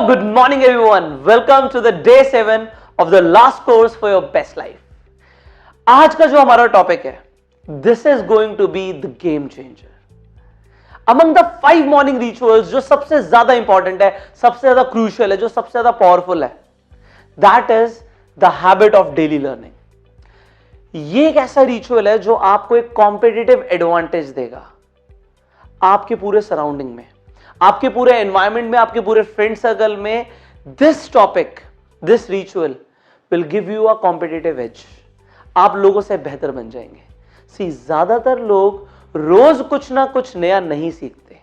good morning everyone. Welcome to the day 7 of the last course for your best life. आज का जो हमारा topic है, this is going to be the game changer. Among the 5 morning rituals जो सबसे ज्यादा important है, सबसे ज्यादा क्रूशियल है, जो सबसे ज्यादा पावरफुल है, that is the habit of daily learning. ये एक ऐसा रिचुअल है जो आपको एक कॉम्पिटिटिव एडवांटेज देगा आपके पूरे सराउंडिंग में, आपके पूरे एनवायरमेंट में, आपके पूरे फ्रेंड सर्कल में. This topic, this ritual will give you a competitive as. आप लोगों से बेहतर बन जाएंगे. सी, ज्यादातर लोग रोज कुछ ना कुछ नया नहीं सीखते,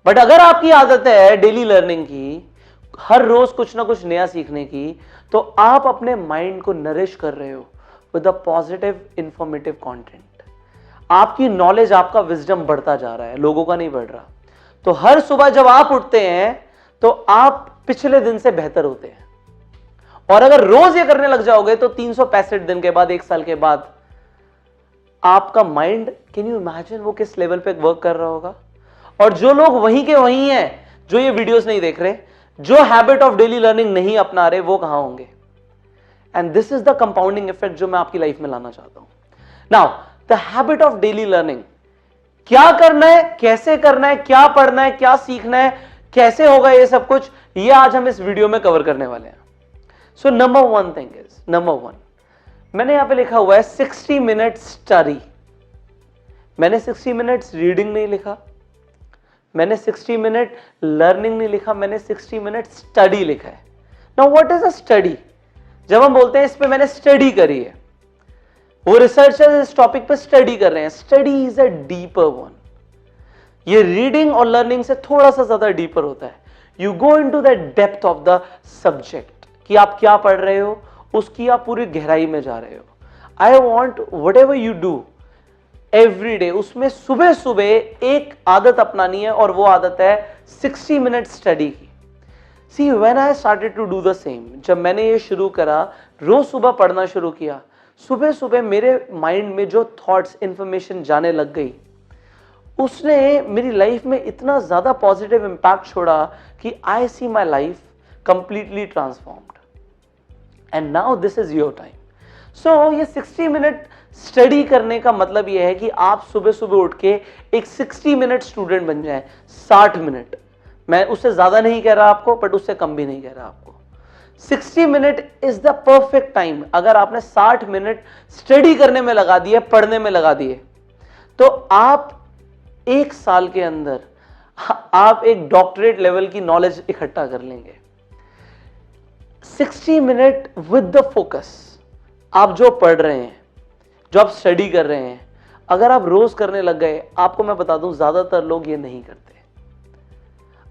बट अगर आपकी आदत है डेली लर्निंग की, हर रोज कुछ ना कुछ नया सीखने की, तो आप अपने माइंड को नरिश कर रहे हो with a positive informative content. आपकी नॉलेज, आपका विजडम बढ़ता जा रहा है, लोगों का नहीं बढ़ रहा. तो हर सुबह जब आप उठते हैं तो आप पिछले दिन से बेहतर होते हैं. और अगर रोज ये करने लग जाओगे तो 365 दिन के बाद, एक साल के बाद, आपका माइंड, कैन यू इमेजिन वो किस लेवल पे वर्क कर रहा होगा. और जो लोग वहीं के वहीं हैं, जो ये वीडियोस नहीं देख रहे, जो हैबिट ऑफ डेली लर्निंग नहीं अपना रहे, वो कहां होंगे. And this is the compounding effect जो मैं आपकी लाइफ में लाना चाहता हूं. Now the habit of daily learning, क्या करना है, कैसे करना है, क्या पढ़ना है, क्या सीखना है, कैसे होगा ये सब कुछ, ये आज हम इस वीडियो में कवर करने वाले हैं. So number 1 thing is, number 1, मैंने यहां पे लिखा हुआ है 60 मिनट स्टडी. मैंने 60 मिनट्स रीडिंग नहीं लिखा, मैंने 60 मिनट लर्निंग नहीं लिखा, मैंने 60 मिनट स्टडी लिखा है. Now what is a study? जब हम बोलते हैं इस पे मैंने स्टडी करी है, वो रिसर्चर्स इस टॉपिक पे स्टडी कर रहे हैं. Study is a deeper one. ये रीडिंग और लर्निंग से थोड़ा सा ज्यादा डीपर होता है. You go into the depth of the subject, कि आप क्या पढ़ रहे हो, उसकी आप पूरी गहराई में जा रहे हो. I want what ever you do every day, उसमें सुबह सुबह एक आदत अपनानी है, और वो आदत है 60 मिनट स्टडी की. See, when I started to do the same, जब मैंने ये शुरू करा, रोज सुबह पढ़ना शुरू किया, सुबह सुबह मेरे माइंड में जो थॉट्स, इंफॉर्मेशन जाने लग गई, उसने मेरी लाइफ में इतना ज्यादा पॉजिटिव इंपैक्ट छोड़ा कि I see my life completely transformed. And now this is your time. So ये 60 मिनट स्टडी करने का मतलब ये है कि आप सुबह सुबह उठ के एक 60 मिनट स्टूडेंट बन जाए. 60 मिनट, मैं उससे ज्यादा नहीं कह रहा आपको, बट उससे कम भी नहीं कह रहा आपको. 60 minute is the perfect time. अगर आपने 60 मिनट स्टडी करने में लगा दिए, पढ़ने में लगा दिए, तो आप एक साल के अंदर आप एक डॉक्टरेट लेवल की नॉलेज इकट्ठा कर लेंगे. 60 मिनट विद द फोकस. आप जो पढ़ रहे हैं, जो आप स्टडी कर रहे हैं, अगर आप रोज करने लग गए, आपको मैं बता दूं, ज्यादातर लोग ये नहीं करते.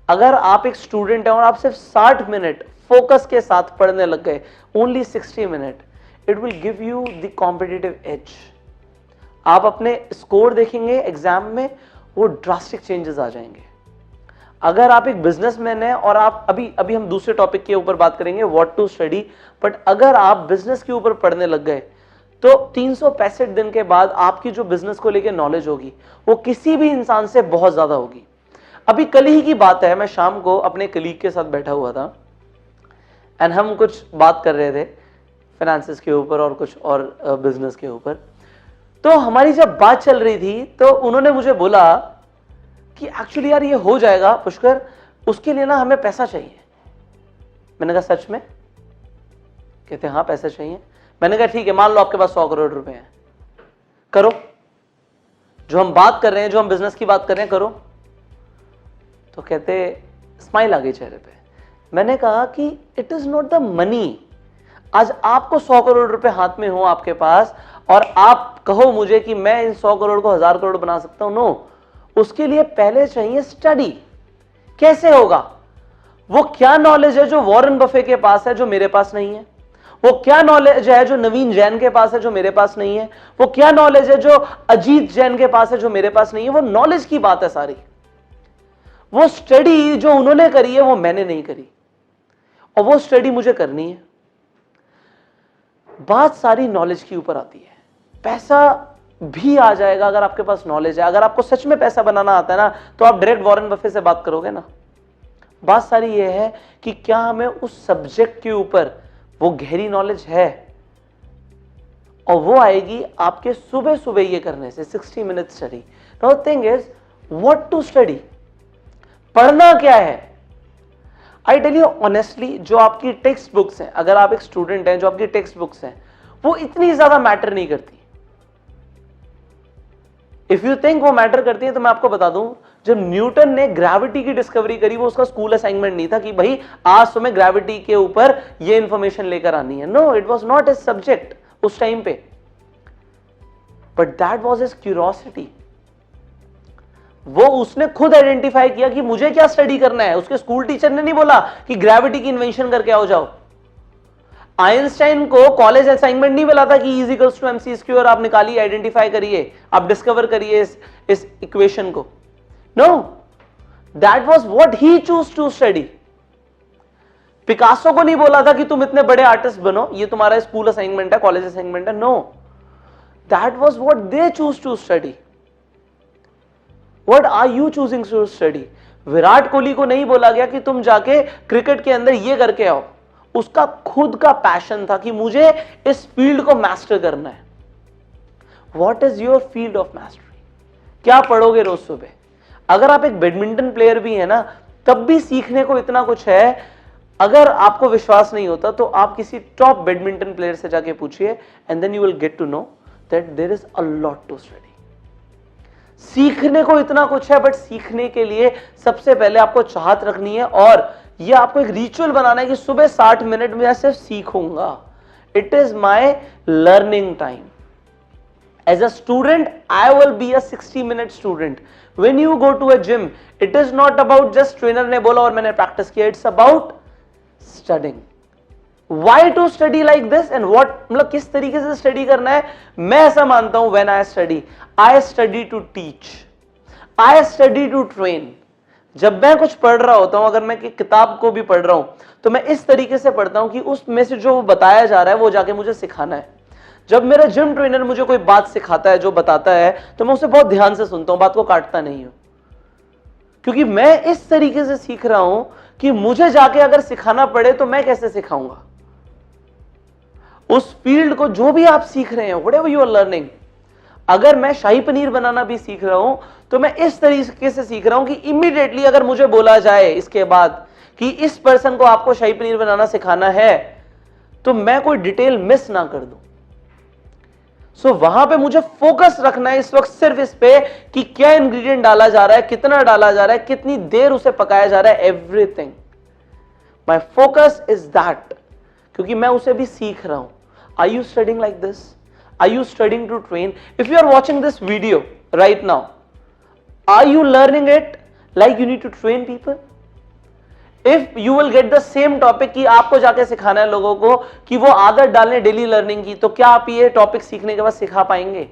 अगर आप एक स्टूडेंट हैं और आप सिर्फ 60 मिनट फोकस के साथ पढ़ने लग गए, only 60 minute, it will give you the competitive as. आप अपने स्कोर देखेंगे एग्जाम में, वो ड्रास्टिक चेंजेस आ जाएंगे. अगर आप एक बिजनेसमैन हैं और आप अभी हम दूसरे टॉपिक के ऊपर बात करेंगे, व्हाट टू स्टडी, बट अगर आप बिजनेस के ऊपर पढ़ने लग गए, तो 365 दिन के बाद आपकी जो बिजनेस को लेकर नॉलेज होगी, वो किसी भी इंसान से बहुत ज्यादा होगी. अभी कल ही की बात है, मैं शाम को अपने कलीग के साथ बैठा हुआ था, एंड हम कुछ बात कर रहे थे फाइनेंसेस के ऊपर और कुछ और बिजनेस के ऊपर. तो हमारी जब बात चल रही थी, तो उन्होंने मुझे बोला कि एक्चुअली यार ये हो जाएगा पुष्कर, उसके लिए ना हमें पैसा चाहिए. मैंने कहा सच में? कहते हाँ पैसा चाहिए. मैंने कहा ठीक है, मान लो आपके पास 100 करोड़ रुपए हैं, करो जो हम बात कर रहे हैं, जो हम बिजनेस की बात कर रहे हैं, करो. तो कहते, स्माइल आ गई चेहरे पे. मैंने कहा कि it is not the money. आज आपको 100 करोड़ रुपए हाथ में हो आपके पास, और आप कहो मुझे कि मैं इन 100 करोड़ को 1000 करोड़ बना सकता हूं. नो, उसके लिए पहले चाहिए स्टडी. कैसे होगा? वो क्या नॉलेज है जो वॉरेन बफे के पास है, जो मेरे पास नहीं है? वो क्या नॉलेज है जो नवीन जैन के पास है, जो मेरे पास नहीं है? वो क्या नॉलेज है जो अजीत जैन के पास है, जो मेरे पास नहीं है? वो नॉलेज की बात है सारी. वो स्टडी जो उन्होंने करी है, वो मैंने नहीं करी, और वो स्टडी मुझे करनी है. बात सारी नॉलेज के ऊपर आती है. पैसा भी आ जाएगा अगर आपके पास नॉलेज है. अगर आपको सच में पैसा बनाना आता है ना, तो आप डायरेक्ट वॉरेन बफे से बात करोगे ना. बात सारी ये है कि क्या हमें उस सब्जेक्ट के ऊपर वो गहरी नॉलेज है, और वो आएगी आपके सुबह सुबह ये करने से, 60 minute study. Now thing is what to study, पढ़ना क्या है। आई टेल यू ऑनेस्टली, जो आपकी टेक्स्ट बुक्स हैं, अगर आप एक स्टूडेंट हैं, जो आपकी टेक्स्ट बुक्स हैं वो इतनी ज्यादा मैटर नहीं करती। इफ यू थिंक वो मैटर करती है तो मैं आपको बता दूं, जब न्यूटन ने ग्रेविटी की डिस्कवरी करी, वो उसका स्कूल असाइनमेंट नहीं था कि भाई आज तुम्हें ग्रेविटी के ऊपर ये इंफॉर्मेशन लेकर आनी है। No, it was not his subject उस टाइम पे, but that was his curiosity. वो उसने खुद आइडेंटिफाई किया कि मुझे क्या स्टडी करना है। उसके स्कूल टीचर ने नहीं बोला कि ग्रेविटी की इन्वेंशन करके आओ जाओ। आइंस्टाइन को कॉलेज असाइनमेंट नहीं मिला था कि E equals to MC square और आप निकालिए, आइडेंटिफाई करिए, आप डिस्कवर करिए इस इक्वेशन को। No, that was what he choose to study. Picasso को नहीं बोला था कि तुम इतने बड़े आर्टिस्ट बनो, ये तुम्हारा स्कूल असाइनमेंट है, कॉलेज असाइनमेंट है। No, that was what they choose to study. What are you choosing to study? Virat Kohli को नहीं बोला गया कि तुम जाके क्रिकेट के अंदर ये करके आओ। उसका खुद का पैशन था कि मुझे इस फील्ड को मास्टर करना है। What is your field of mastery? क्या पढ़ोगे रोज सुबह? अगर आप एक बैडमिंटन प्लेयर भी है ना, तब भी सीखने को इतना कुछ है। अगर आपको विश्वास नहीं होता तो आप किसी टॉप बैडमिंटन प्लेयर से जाके पूछिए, and then you will get to know that there is a lot to study. सीखने को इतना कुछ है, बट सीखने के लिए सबसे पहले आपको चाहत रखनी है, और ये आपको एक रिचुअल बनाना है कि सुबह 60 मिनट में सिर्फ सीखूंगा। It is my learning time. As a student, I will be a 60-minute student. When you go to a gym, it is not about just trainer ने बोला और मैंने practice किया. It's about studying. Why to study like this and what, मतलब किस तरीके से study करना है? मैं ऐसा मानता हूँ, when I study to teach. I study to train. जब मैं कुछ पढ़ रहा होता हूँ, अगर मैं किताब को भी पढ़ रहा हूँ, तो मैं इस तरीके से पढ़ता हूँ कि उसमें से जो बताया जा रहा है वो जाके मुझे सिखाना है। जब मेरा जिम ट्रेनर मुझे कोई बात सिखाता है, जो बताता है, तो मैं उसे बहुत ध्यान से सुनता हूं, बात को काटता नहीं हूं, क्योंकि मैं इस तरीके से सीख रहा हूं कि मुझे जाके अगर सिखाना पड़े तो मैं कैसे सिखाऊंगा उस फील्ड को। जो भी आप सीख रहे हैं, व्हाटएवर यू आर लर्निंग, अगर मैं शाही पनीर बनाना भी सीख रहा हूं तो मैं इस तरीके से सीख रहा हूं कि इमीडिएटली अगर मुझे बोला जाए इसके बाद कि इस पर्सन को आपको शाही पनीर बनाना सिखाना है, तो मैं कोई डिटेल मिस ना कर दूं। सो वहां पे मुझे फोकस रखना है इस वक्त सिर्फ इस पे कि क्या इंग्रेडिएंट डाला जा रहा है, कितना डाला जा रहा है, कितनी देर उसे पकाया जा रहा है, everything. My focus is that, क्योंकि मैं उसे भी सीख रहा हूं। Are you studying like this? Are you studying to train? If you are watching this video right now, are you learning it like you need to train people? If you will get the same topic कि आपको जाके सिखाना है लोगों को कि वो आदत डालें डेली लर्निंग की, तो क्या आप ये टॉपिक सीखने के बाद सिखा पाएंगे?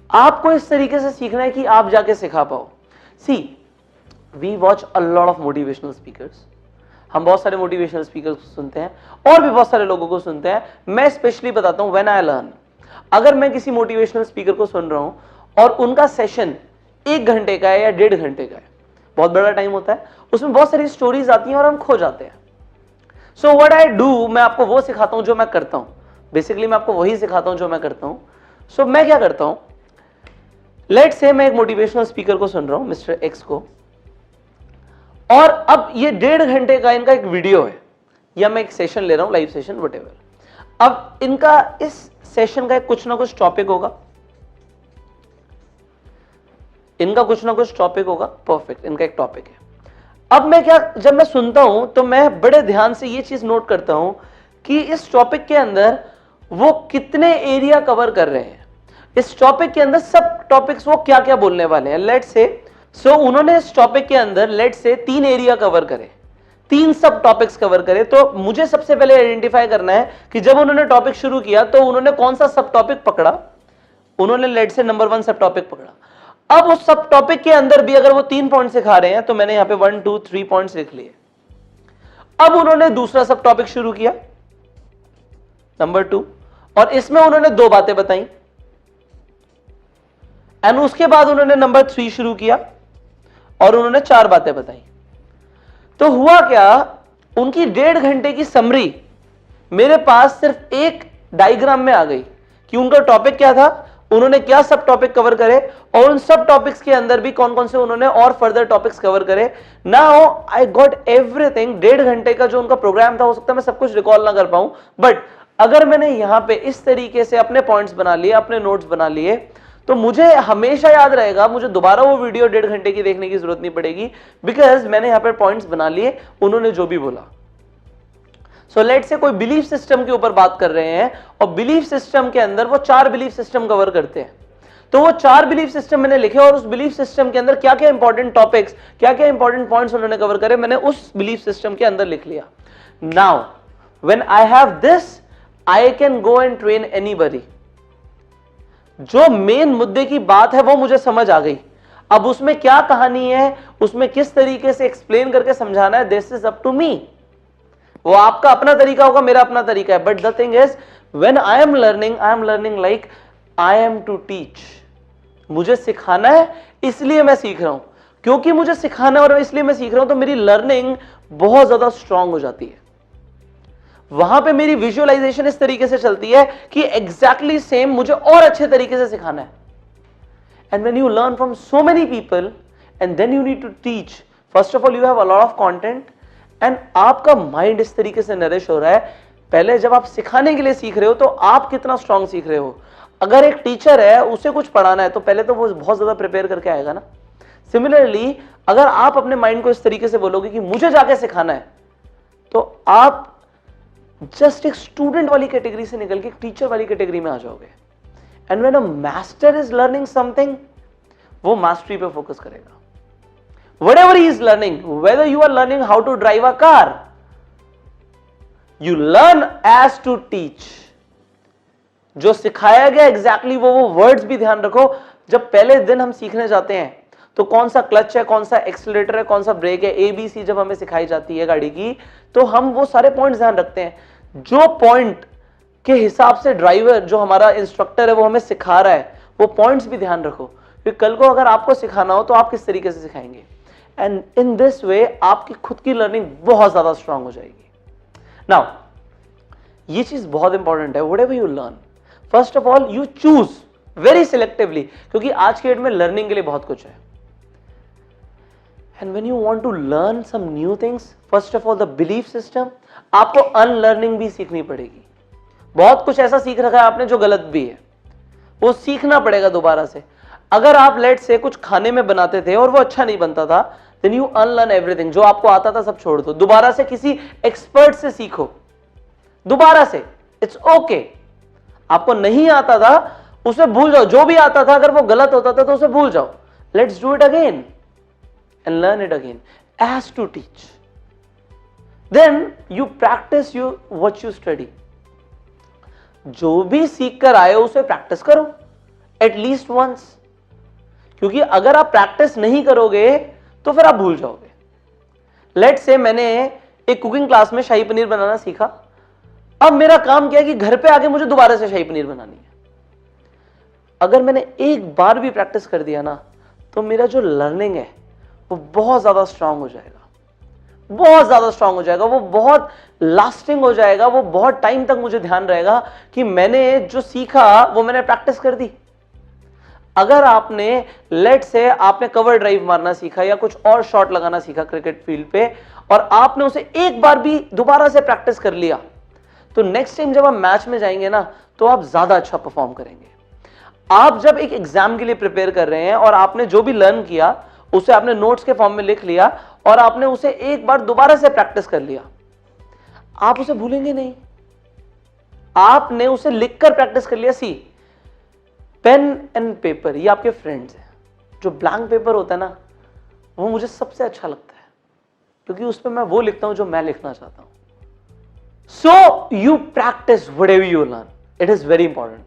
आपको इस तरीके से सीखना है कि आप जाके सिखा पाओ। See, we watch a lot of motivational speakers. हम बहुत सारे मोटिवेशनल स्पीकर्स को सुनते हैं और भी बहुत सारे लोगों को सुनते हैं। मैं स्पेशली बताता हूं, व्हेन आई लर्न, अगर मैं किसी मोटिवेशनल स्पीकर को सुन रहा हूं और उनका सेशन 1 घंटे का है या 1.5 घंटे का है, बहुत बड़ा टाइम होता है, उसमें बहुत सारी स्टोरीज आती हैं और हम खो जाते हैं। सो व्हाट आई डू, मैं आपको वो सिखाता हूं जो मैं करता हूं। बेसिकली मैं आपको वही सिखाता हूं जो मैं करता हूं। सो मैं क्या करता हूं, लेट्स से मैं एक मोटिवेशनल स्पीकर को सुन रहा हूं, मिस्टर एक्स को, और अब ये 1.5 घंटे का इनका एक वीडियो है या मैं एक सेशन ले रहा हूं, लाइव सेशन, व्हाटएवर। अब इनका इस सेशन का कुछ ना कुछ टॉपिक होगा, इनका कुछ ना कुछ टॉपिक होगा, परफेक्ट, इनका एक टॉपिक है। अब मैं क्या, जब मैं सुनता हूं तो मैं बड़े ध्यान से ये चीज नोट करता हूं कि इस टॉपिक के अंदर वो कितने एरिया कवर कर रहे हैं, इस टॉपिक के अंदर सब टॉपिक्स वो क्या क्या बोलने वाले हैं। लेट्स से, सो उन्होंने इस टॉपिक के अंदर लेट्स से 3 एरिया कवर करे, 3 सब टॉपिक्स कवर करे, तो मुझे सबसे पहले आइडेंटिफाई करना है कि जब उन्होंने टॉपिक शुरू किया तो उन्होंने कौन सा सब टॉपिक पकड़ा। उन्होंने लेट्स से नंबर 1 सब टॉपिक पकड़ा। अब उस सब टॉपिक के अंदर भी अगर वो 3 पॉइंट सिखा रहे हैं तो मैंने यहां पे 1 2 3 पॉइंट्स लिख लिए। अब उन्होंने दूसरा सब टॉपिक शुरू किया, नंबर 2, और इसमें उन्होंने 2 बातें बताई, एंड उसके बाद उन्होंने नंबर 3 शुरू किया, और उन्होंने 4 बातें बताई। तो हुआ क्या, उनकी 1.5 घंटे की समरी मेरे पास सिर्फ एक डायग्राम में आ गई कि उनका टॉपिक क्या था, उन्होंने क्या सब टॉपिक कवर करे और उन सब टॉपिक्स के अंदर भी कौन कौन से उन्होंने और फर्दर टॉपिक्स कवर करे। Now I got everything. 1.5 घंटे का जो उनका प्रोग्राम था, हो सकता है मैं सब कुछ रिकॉल ना कर पाऊं, बट अगर मैंने यहां पे इस तरीके से अपने पॉइंट्स बना लिए, अपने नोट्स बना लिए, तो मुझे हमेशा याद रहेगा, मुझे दोबारा वो वीडियो 1.5 घंटे की देखने की जरूरत नहीं पड़ेगी, बिकॉज मैंने यहां पर पॉइंट्स बना लिए, उन्होंने जो भी बोला। सो लेट से कोई बिलीफ सिस्टम के ऊपर बात कर रहे हैं और बिलीफ सिस्टम के अंदर वो 4 बिलीफ सिस्टम कवर करते हैं, तो वो 4 बिलीफ सिस्टम मैंने लिखे और उस बिलीफ सिस्टम के अंदर क्या क्या इंपॉर्टेंट टॉपिक्स, क्या क्या इंपॉर्टेंट पॉइंट्स उन्होंने कवर करे, मैंने उस बिलीफ सिस्टम के अंदर लिख लिया। Now when I have this, I can go and train anybody. जो मेन मुद्दे की बात है वो मुझे समझ आ गई, अब उसमें क्या कहानी है, उसमें किस तरीके से एक्सप्लेन करके समझाना है, this is up to me. वो आपका अपना तरीका होगा, मेरा अपना तरीका है, but the thing is when I am learning like I am to teach. मुझे सिखाना है इसलिए मैं सीख रहा हूं, क्योंकि मुझे सिखाना है और इसलिए मैं सीख रहा हूं, तो मेरी लर्निंग बहुत ज्यादा स्ट्रांग हो जाती है। वहां पे मेरी विजुअलाइजेशन इस तरीके से चलती है कि एग्जैक्टली सेम मुझे और अच्छे तरीके से सिखाना है। And when you learn from so many people and then you need to teach, first of all you have a lot of content and आपका माइंड इस तरीके से नरिश हो रहा है। पहले जब आप सिखाने के लिए सीख रहे हो तो आप कितना स्ट्रांग सीख रहे हो। अगर एक टीचर है, उसे कुछ पढ़ाना है, तो पहले तो वो बहुत ज्यादा प्रिपेयर करके आएगा ना। सिमिलरली अगर आप अपने माइंड को इस तरीके से बोलोगे कि मुझे जाके सिखाना है, तो आप जस्ट एक स्टूडेंट वाली कैटेगरी से निकल के एक टीचर वाली कैटेगरी में आ जाओगे। And when a master is learning something, वो मास्टरी पे फोकस करेगा। Whatever he is learning, whether you are learning how to drive a car, you learn as to teach. जो सिखाया गया एग्जैक्टली वो वर्ड्स भी ध्यान रखो। जब पहले दिन हम सीखने जाते हैं तो कौन सा क्लच है, कौन सा एक्सीलरेटर है, कौन सा ब्रेक है, ABC जब हमें सिखाई जाती है गाड़ी की, तो हम वो सारे पॉइंट्स ध्यान रखते हैं। जो पॉइंट के हिसाब से ड्राइवर, जो हमारा इंस्ट्रक्टर है, वो हमें सिखा रहा है, वो पॉइंट्स भी ध्यान रखो, क्योंकि कल को अगर आपको सिखाना हो तो आप किस तरीके से सिखाएंगे। एंड इन दिस वे आपकी खुद की लर्निंग बहुत ज्यादा स्ट्रांग हो जाएगी। नाउ ये चीज बहुत इंपॉर्टेंट है। Whatever you learn, first of all you choose very selectively, क्योंकि आज के डेट में लर्निंग के लिए बहुत कुछ है। And when you want to learn some new things, first of all the belief system, आपको अनलर्निंग भी सीखनी पड़ेगी। बहुत कुछ ऐसा सीख रखा है आपने जो गलत भी है, वो सीखना पड़ेगा दोबारा से। अगर आप लेट से कुछ खाने में बनाते थे और वो अच्छा नहीं बनता था, देन यू अनलर्न एवरीथिंग। जो आपको आता था सब छोड़ दो, दोबारा से किसी एक्सपर्ट से सीखो, दोबारा से। It's okay. आपको नहीं आता था उसे भूल जाओ, जो भी आता था अगर वो गलत होता था तो उसे भूल जाओ। Let's do it again and learn it again as to teach. Then you practice you what you study. जो भी सीख कर आए हो उसे प्रैक्टिस करो एटलीस्ट वंस, क्योंकि अगर आप प्रैक्टिस नहीं करोगे तो फिर आप भूल जाओगे। लेट्स से मैंने एक कुकिंग क्लास में शाही पनीर बनाना सीखा, अब मेरा काम क्या है कि घर पे आके मुझे दोबारा से शाही पनीर बनानी है। अगर मैंने एक बार भी प्रैक्टिस कर दिया ना, तो मेरा जो लर्निंग है वो बहुत ज्यादा स्ट्रांग हो जाएगा, बहुत ज्यादा स्ट्रांग हो जाएगा, वो बहुत लास्टिंग हो जाएगा, वो बहुत टाइम तक मुझे ध्यान रहेगा कि मैंने जो सीखा वो मैंने प्रैक्टिस कर दी। अगर आपने लेट से आपने कवर ड्राइव मारना सीखा या कुछ और शॉट लगाना सीखा क्रिकेट फील्ड पे, और आपने उसे एक बार भी दोबारा से प्रैक्टिस कर लिया, तो नेक्स्ट टाइम जब आप मैच में जाएंगे ना, तो आप ज्यादा अच्छा परफॉर्म करेंगे। आप जब एक एग्जाम के लिए प्रिपेयर कर रहे हैं और आपने जो भी लर्न किया उसे आपने नोट्स के फॉर्म में लिख लिया और आपने उसे एक बार दोबारा से प्रैक्टिस कर लिया, आप उसे भूलेंगे नहीं। आपने उसे लिखकर प्रैक्टिस कर लिया। सी, पेन एंड पेपर ये आपके फ्रेंड्स हैं। जो ब्लैंक पेपर होता है ना, वो मुझे सबसे अच्छा लगता है, क्योंकि उस पर मैं वो लिखता हूं जो मैं लिखना चाहता हूं। So you practice whatever you learn, it is very important.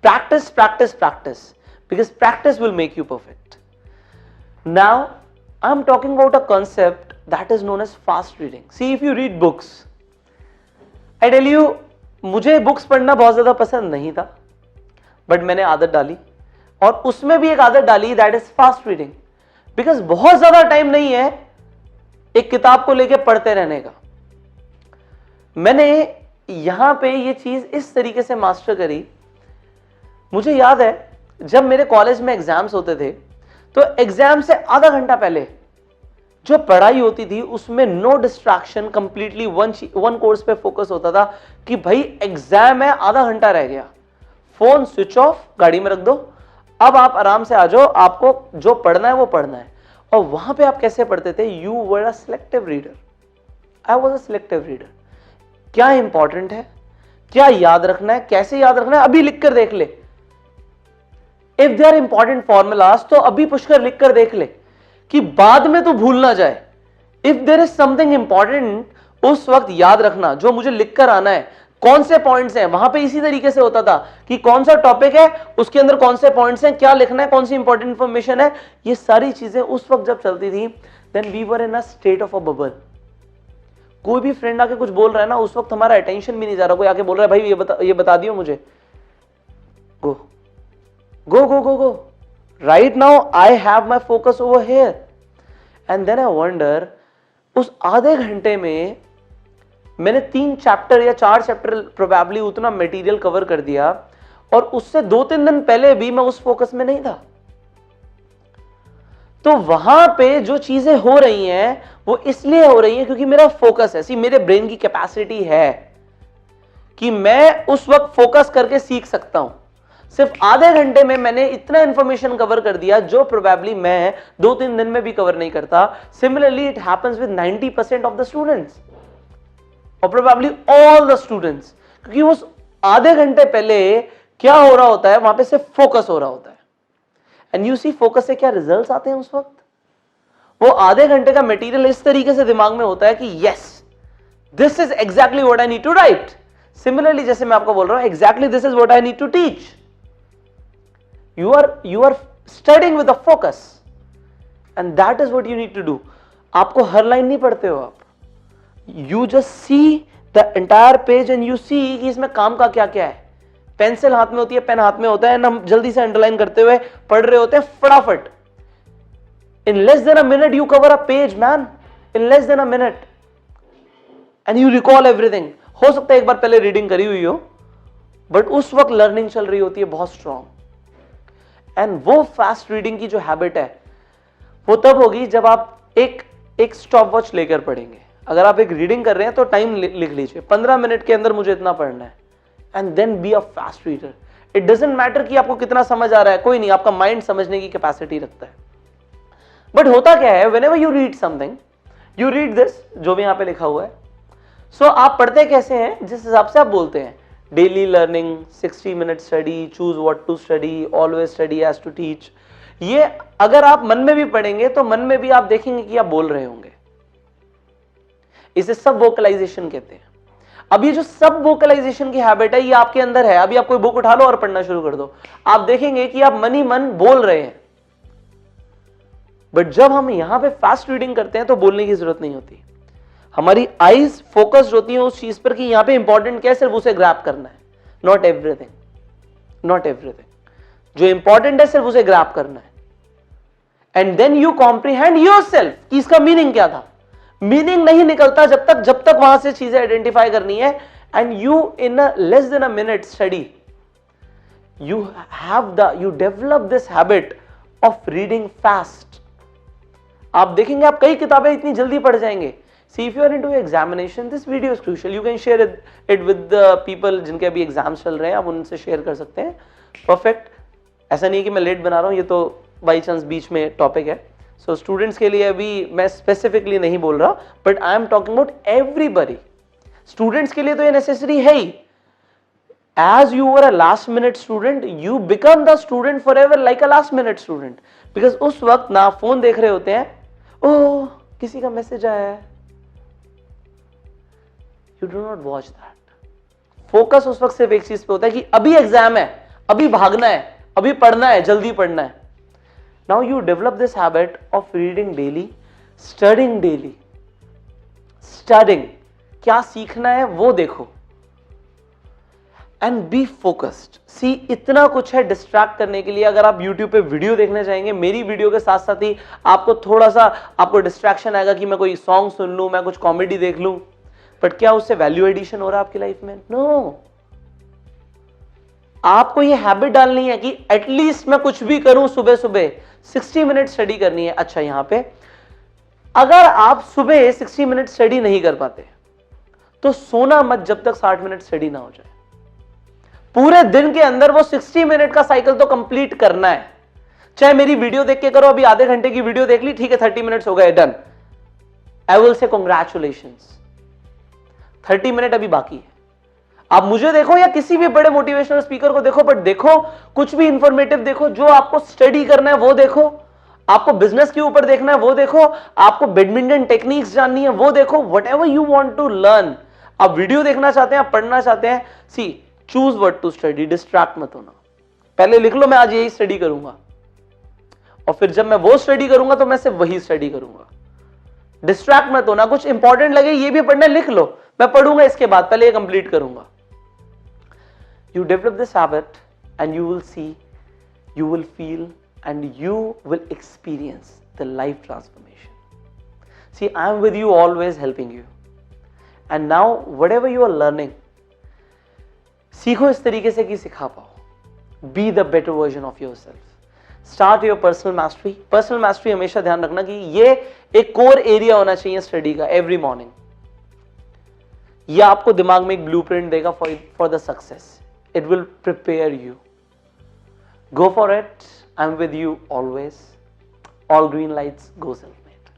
Practice practice practice, because practice will make you perfect. Now I am talking about a concept that is known as fast reading. See, if you read books, I tell you, मुझे books पढ़ना बहुत ज्यादा पसंद नहीं था, but मैंने आदत डाली, और उसमें भी एक आदत डाली, that is fast reading. Because बहुत ज्यादा टाइम नहीं है एक किताब को लेके पढ़ते रहने का। मैंने यहां पे ये चीज इस तरीके से मास्टर करी। मुझे याद है जब मेरे कॉलेज में एग्जाम्स होते थे तो एग्जाम से आधा घंटा पहले जो पढ़ाई होती थी उसमें no distraction, completely one course पे फोकस होता था कि भाई एग्जाम है, आधा घंटा रह गया, फोन स्विच ऑफ, गाड़ी में रख दो, अब आप आराम से आ जाओ, आपको जो पढ़ना है वो पढ़ना है। और वहां पे आप कैसे पढ़ते थे? You were a selective reader, I was a selective reader. क्या इंपॉर्टेंट है, क्या याद रखना है, कैसे याद रखना है, अभी लिख कर देख ले। If they are important formulas तो अभी पुष्कर लिख कर देख ले कि बाद में तो भूल ना जाए। If there is something important उस वक्त याद रखना, जो मुझे लिख कर आना है, कौन से पॉइंट्स हैं। वहां पे इसी तरीके से होता था कि कौन सा टॉपिक है, उसके अंदर कौन से पॉइंट्स हैं, क्या लिखना है, कौन सी इंपॉर्टेंट इंफॉर्मेशन है। ये सारी चीजें उस वक्त जब चलती थी, then we were in a state of a bubble. कोई भी फ्रेंड आके कुछ बोल रहा है ना, उस वक्त हमारा अटेंशन भी नहीं जा रहा। कोई आके बोल रहा है भाई ये बता दियो मुझे, गो गो गो गो गो, right now I have my focus over here। and then I wonder, उस आधे घंटे में मैंने 3 चैप्टर या 4 चैप्टर प्रोबेबली उतना मटेरियल कवर कर दिया, और उससे 2-3 दिन पहले भी मैं उस फोकस में नहीं था। तो वहां पे जो चीजें हो रही हैं वो इसलिए हो रही हैं क्योंकि मेरा फोकस है। मेरे ब्रेन की कैपेसिटी है कि मैं उस वक्त फोकस करके सीख सकता हूं। सिर्फ आधे घंटे में मैंने इतना इंफॉर्मेशन कवर कर दिया जो प्रोबेबली मैं 2-3 दिन में भी कवर नहीं करता। Similarly it happens with 90% of the students और प्रोबेबली ऑल द स्टूडेंट्स, क्योंकि उस आधे घंटे पहले क्या हो रहा होता है, वहां पे सिर्फ फोकस हो रहा होता है। एंड यू सी फोकस से क्या रिजल्ट्स आते हैं उस वक्त। वो आधे घंटे का मटेरियल इस तरीके से दिमाग में होता है कि yes this is exactly what I need to write. Similarly जैसे मैं आपको बोल रहा हूं, exactly this is what I need to teach. You are studying with a focus and that is what you need to do। आपको हर line नहीं पढ़ते हो आप, you just see the entire page and you see कि इसमें काम का क्या क्या है। पेंसिल हाथ में होती है, पेन हाथ में होता है, हम जल्दी से अंडरलाइन करते हुए पढ़ रहे होते हैं फटाफट। in less than a minute you cover a page man, in less than a minute and you recall everything। हो सकता है एक बार पहले रीडिंग करी हुई हो, बट उस वक्त लर्निंग चल रही होती है बहुत स्ट्रांग। एंड वो फास्ट रीडिंग की जो हैबिट है वो तब होगी जब आप एक स्टॉप वॉच लेकर पढ़ेंगे। अगर आप एक रीडिंग कर रहे हैं तो टाइम लिख लीजिए, 15 मिनट के अंदर मुझे इतना पढ़ना है, and then be a fast reader. It doesn't matter कि आपको कितना समझ आ रहा है, कोई नहीं, आपका माइंड समझने की कैपेसिटी रखता है। बट होता क्या है, whenever you read something, you read this, जो भी यहां पे लिखा हुआ है। सो आप पढ़ते कैसे हैं, जिस हिसाब से आप बोलते हैं daily learning, 60 minute study, choose what to study, always study as to teach. ये अगर आप मन में भी पढ़ेंगे तो मन में भी आप देखेंगे कि आप बोल रहे होंगे। इसे सब वोकलाइजेशन कहते हैं। अब ये जो सब वोकलाइजेशन की हैबिट है ये आपके अंदर है। अभी आप कोई बुक उठा लो और पढ़ना शुरू कर दो, आप देखेंगे कि आप मन ही मन बोल रहे हैं। बट जब हम यहां पे फास्ट रीडिंग करते हैं तो बोलने की जरूरत नहीं होती। हमारी आईज फोकस्ड होती है उस चीज पर कि यहां पे इंपॉर्टेंट क्या है, सिर्फ उसे ग्रैब करना है। नॉट एवरीथिंग, नॉट एवरीथिंग, जो इंपॉर्टेंट है सिर्फ उसे ग्रैब करना है। And then you comprehend yourself कि इसका मीनिंग क्या था। मीनिंग नहीं निकलता जब तक वहां से चीजें आइडेंटिफाई करनी है। And you in less than a minute study, you develop this habit of reading fast। आप देखेंगे आप कई किताबें इतनी जल्दी पढ़ जाएंगे। See, if you are into examination, this video is crucial। You can share it with the people जिनके अभी एग्जाम्स चल रहे हैं, आप उनसे शेयर कर सकते हैं। परफेक्ट, ऐसा नहीं कि मैं लेट बना रहा हूँ, ये तो बाई चांस बीच में टॉपिक है। सो स्टूडेंट्स के लिए अभी मैं स्पेसिफिकली नहीं बोल रहा, but I am talking about everybody. Students के लिए तो ये नेसेसरी है ही। As you were a last minute student, you become the student forever like a last minute student। Because उस वक्त ना आप फोन देख रहे होते हैं, ओह किसी का मैसेज आया है, you do not watch that। Focus उस वक्त सिर्फ एक चीज पे होता है कि अभी एग्जाम है, अभी भागना है, अभी पढ़ना है, जल्दी पढ़ना है। Now you develop this habit of reading daily, studying daily। Studying, क्या सीखना है वो देखो। And be focused. सी इतना कुछ है डिस्ट्रैक्ट करने के लिए। अगर आप YouTube पे वीडियो देखने जाएंगे, मेरी वीडियो के साथ साथ ही आपको थोड़ा सा आपको डिस्ट्रैक्शन आएगा कि मैं कोई सॉन्ग सुन लूं, मैं कुछ कॉमेडी देख लूं, बट क्या उससे वैल्यू एडिशन हो रहा है आपकी लाइफ में? नो। आपको ये हैबिट डालनी है कि एटलीस्ट मैं कुछ भी करूं, सुबह सुबह 60 मिनट स्टडी करनी है। अच्छा, यहां पे अगर आप सुबह 60 मिनट स्टडी नहीं कर पाते तो सोना मत जब तक 60 मिनट स्टडी ना हो जाए। पूरे दिन के अंदर वो 60 मिनट का साइकिल तो कंप्लीट करना है। चाहे मेरी वीडियो देख के करो, अभी आधे घंटे की वीडियो देख ली, ठीक है, 30 मिनट्स हो गए, done. I will say congratulations, 30 minute अभी बाकी है। आप मुझे देखो या किसी भी बड़े मोटिवेशनल स्पीकर को देखो, बट देखो कुछ भी इंफॉर्मेटिव देखो, जो आपको स्टडी करना है वो देखो, आपको बिजनेस के ऊपर देखना है वो देखो, आपको बैडमिंटन टेक्निक्स जाननी है वो देखो, whatever you want to learn. आप वीडियो देखना चाहते हैं, आप पढ़ना चाहते हैं, see choose what to study, distract मत होना। पहले लिख लो मैं आज यही स्टडी करूंगा, और फिर जब मैं वो स्टडी करूंगा तो मैं सिर्फ वही स्टडी करूंगा। डिस्ट्रैक्ट मत होना। कुछ इंपॉर्टेंट लगे ये भी पढ़ना, लिख लो मैं पढ़ूंगा इसके बाद, पहले ये कंप्लीट करूंगा। You develop this habit and you will see, you will feel, and you will experience the life transformation. See, I am with you always, helping you. And now whatever you are learning, सीखो इस तरीके से कि सिखा पाओ। Be the better version of yourself. Start your personal mastery. Personal mastery हमेशा ध्यान रखना कि ये एक कोर एरिया होना चाहिए स्टडी का एवरी मॉर्निंग। ये आपको दिमाग में एक ब्लूप्रिंट देगा for the success. It will prepare you. Go for it. I'm with you always. All green lights, go self-made.